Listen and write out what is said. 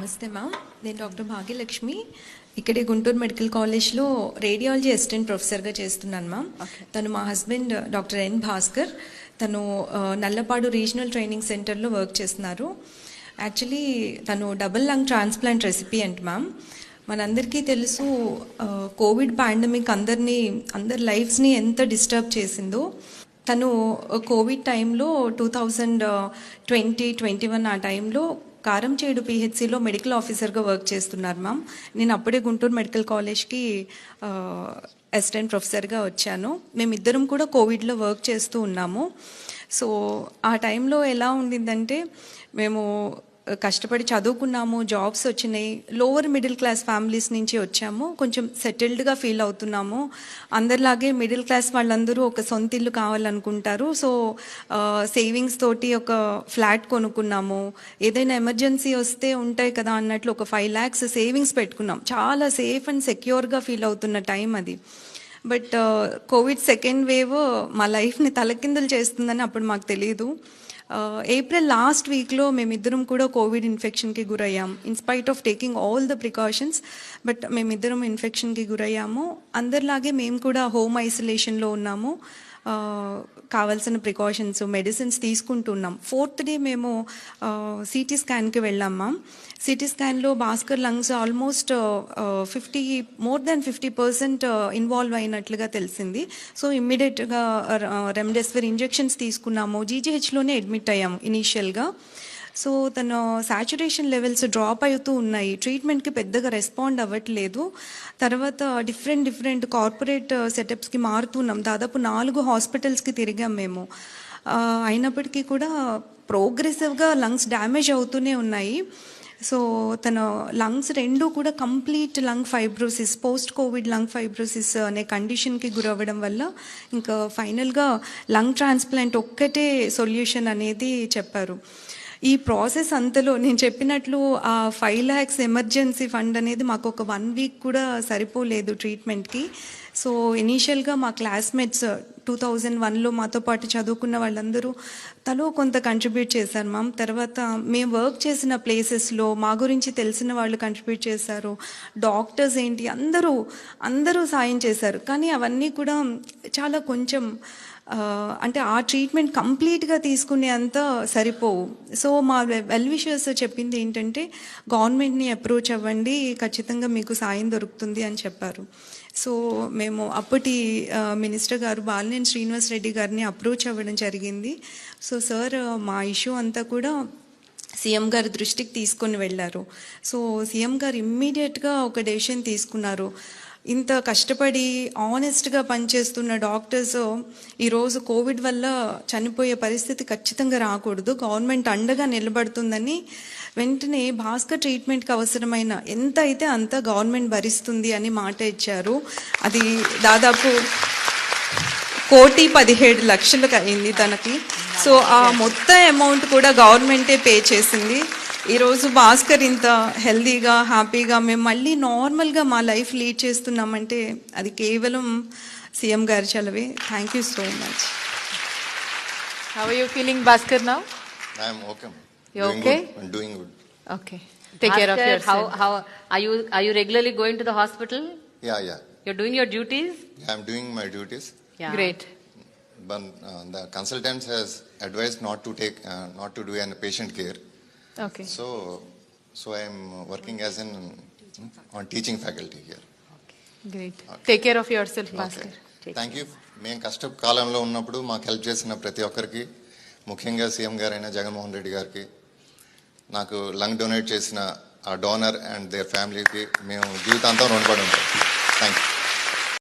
నమస్తే మ్యామ్, నేను డాక్టర్ భాగ్యలక్ష్మి. ఇక్కడే గుంటూరు మెడికల్ కాలేజ్లో రేడియాలజీ అసిస్టెంట్ ప్రొఫెసర్గా చేస్తున్నాను మ్యామ్. తను మా హస్బెండ్ డాక్టర్ ఎన్ భాస్కర్. తను నల్లపాడు రీజనల్ ట్రైనింగ్ సెంటర్లో వర్క్ చేస్తున్నారు. యాక్చువల్లీ తను double lung transplant recipient ma'am. మనందరికీ తెలుసు, కోవిడ్ పాండమిక్ అందరి లైఫ్స్ని ఎంత డిస్టర్బ్ చేసిందో. తను కోవిడ్ టైంలో 2020-21 ఆ టైంలో కారంచేడు పిహెచ్సిలో మెడికల్ ఆఫీసర్గా వర్క్ చేస్తున్నారు మ్యామ్. నేను అప్పుడే గుంటూరు మెడికల్ కాలేజ్కి అసిస్టెంట్ ప్రొఫెసర్గా వచ్చాను. మేమిద్దరం కూడా కోవిడ్లో వర్క్ చేస్తూ ఉన్నాము. సో ఆ టైంలో ఎలా ఉండిందంటే, మేము కష్టపడి చదువుకున్నాము, జాబ్స్ వచ్చినాయి, లోవర్ మిడిల్ క్లాస్ ఫ్యామిలీస్ నుంచి వచ్చాము, కొంచెం సెటిల్డ్గా ఫీల్ అవుతున్నాము. అందరిలాగే మిడిల్ క్లాస్ వాళ్ళందరూ ఒక సొంత ఇల్లు కావాలనుకుంటారు. సో సేవింగ్స్ తోటి ఒక ఫ్లాట్ కొనుక్కున్నాము. ఏదైనా ఎమర్జెన్సీ వస్తే ఉంటాయి కదా అన్నట్లు ఒక 5 lakhs సేవింగ్స్ పెట్టుకున్నాం. చాలా సేఫ్ అండ్ సెక్యూర్గా ఫీల్ అవుతున్న టైం అది. బట్ కోవిడ్ సెకండ్ వేవ్ మా లైఫ్ని తలకిందులు చేస్తుందని అప్పుడు మాకు తెలియదు. ఏప్రిల్ లాస్ట్ వీక్లో మేమిద్దరం కూడా కోవిడ్ ఇన్ఫెక్షన్కి గురయ్యాము. In spite of taking all the precautions, but మేమిద్దరం ఇన్ఫెక్షన్కి గురయ్యాము. అందరిలాగే మేము కూడా హోమ్ ఐసోలేషన్లో ఉన్నాము. కావాల్సిన ప్రికాషన్స్, మెడిసిన్స్ తీసుకుంటున్నాం. 4th డే మేము సిటీ స్కాన్కి వెళ్ళాం మ్యామ్. సిటీ స్కాన్లో Bhaskar lungs almost more than 50% involve అయినట్లుగా తెలిసింది. సో ఇమ్మీడియట్గా రెమ్డెసివిర్ ఇంజెక్షన్స్ తీసుకున్నాము. జీజీహెచ్లోనే అడ్మిట్ అయ్యాము ఇనీషియల్గా. సో తన సాచురేషన్ లెవెల్స్ డ్రాప్ అవుతూ ఉన్నాయి. ట్రీట్మెంట్కి పెద్దగా రెస్పాండ్ అవ్వట్లేదు. తర్వాత డిఫరెంట్ కార్పొరేట్ సెటప్స్కి మారుతున్నాం. దాదాపు 4 హాస్పిటల్స్కి తిరిగాం మేము. అయినప్పటికీ కూడా ప్రోగ్రెసివ్గా లంగ్స్ డ్యామేజ్ అవుతూనే ఉన్నాయి. సో తన లంగ్స్ 2 కూడా complete lung fibrosis, post Covid lung fibrosis అనే కండిషన్కి గురవ్వడం వల్ల ఇంకా ఫైనల్గా లంగ్ ట్రాన్స్ప్లాంట్ ఒక్కటే సొల్యూషన్ అనేది చెప్పారు. ఈ ప్రాసెస్ అంతలో నేను చెప్పినట్లు ఆ 5 lakhs ఎమర్జెన్సీ ఫండ్ అనేది మాకు ఒక 1 week కూడా సరిపోలేదు ట్రీట్మెంట్కి. సో ఇనీషియల్గా మా క్లాస్మేట్స్ 2001లో మాతో పాటు చదువుకున్న వాళ్ళందరూ తలో కొంత కంట్రిబ్యూట్ చేశారు మ్యామ్. తర్వాత మేము వర్క్ చేసిన ప్లేసెస్లో మా గురించి తెలిసిన వాళ్ళు కంట్రిబ్యూట్ చేశారు. డాక్టర్స్ ఏంటి అందరూ సాయం చేశారు. కానీ అవన్నీ కూడా చాలా కొంచెం అంటే ఆ ట్రీట్మెంట్ కంప్లీట్గా తీసుకునే అంత సరిపోవు. సో మా వెల్ విషర్స్ చెప్పింది ఏంటంటే, గవర్నమెంట్ని అప్రోచ్ అవ్వండి, ఖచ్చితంగా మీకు సాయం దొరుకుతుంది అని చెప్పారు. సో మేము అప్పటి మినిస్టర్ గారు బాలినేని శ్రీనివాస్ రెడ్డి గారిని అప్రోచ్ అవ్వడం జరిగింది. సో సార్ మా ఇష్యూ అంతా కూడా సీఎం గారి దృష్టికి తీసుకొని వెళ్ళారు. సో సీఎం గారు ఇమ్మీడియట్గా ఒక డెసిషన్ తీసుకున్నారు. ఇంత కష్టపడి ఆనెస్ట్గా పనిచేస్తున్న డాక్టర్స్ ఈరోజు కోవిడ్ వల్ల చనిపోయే పరిస్థితి ఖచ్చితంగా రాకూడదు, గవర్నమెంట్ అండగా నిలబడుతుందని వెంటనే భాస్కర్ ట్రీట్మెంట్కి అవసరమైన ఎంత అయితే అంత గవర్నమెంట్ భరిస్తుంది అని మాట ఇచ్చారు. అది దాదాపు 1,17,00,000 అయింది తనకి. సో ఆ మొత్తం అమౌంట్ కూడా గవర్నమెంటే పే చేసింది. ఈరోజు భాస్కర్ ఇంత హెల్దీగా, హ్యాపీగా మేము మళ్ళీ నార్మల్గా మా లైఫ్ లీడ్ చేస్తున్నామంటే అది కేవలం సీఎం గారి చలవే. Thank you so much. How are you feeling, Bhaskar, now? I am okay. You okay? I'm doing good. Okay. Take care of yourself. How are you regularly going to the hospital? Yeah. You're doing your duties? Yeah, I'm doing my duties. Yeah. Great. But the consultant has advised not to do any patient care. Okay. So I am working as on teaching faculty here. Great. Take care of yourself, Bhaskar. Thank you. మేము కష్ట కాలంలో ఉన్నప్పుడు మాకు help చేసిన ప్రతి ఒక్కరికి, ముఖ్యంగా CM గారైన జగన్మోహన్ రెడ్డి గారికి, నాకు లంగ్ డొనేట్ చేసిన ఆ డోనర్ అండ్ దేర్ ఫ్యామిలీకి మేము జీవితాంతం రుణపడి ఉంటాం. Thank you.